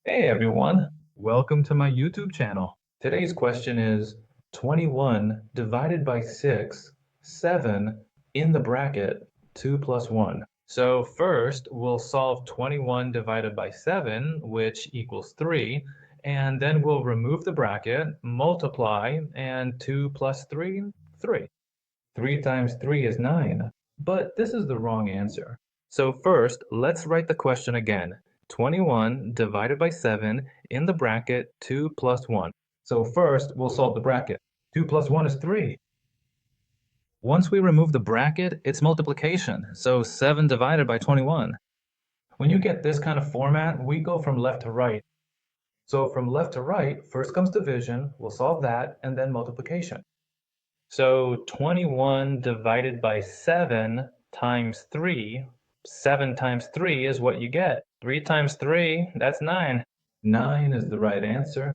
Hey everyone, welcome to my YouTube channel. Today's question is 21 divided by 6, 7 in the bracket 2 plus 1. So first we'll solve 21 divided by 7, which equals 3, and then we'll remove the bracket, multiply, and 2 plus 3, 3. 3 times 3 is 9, but this is the wrong answer. So first, let's write the question again. 21 divided by 7 in the bracket 2 plus 1. So first, we'll solve the bracket. 2 plus 1 is 3. Once we remove the bracket, it's multiplication. So 7 divided by 21. When you get this kind of format, we go from left to right. So from left to right, first comes division, we'll solve that, and then multiplication. So 21 divided by 7 times 3, 7 times 3 is what you get. 3 times 3, that's 9. 9 is the right answer.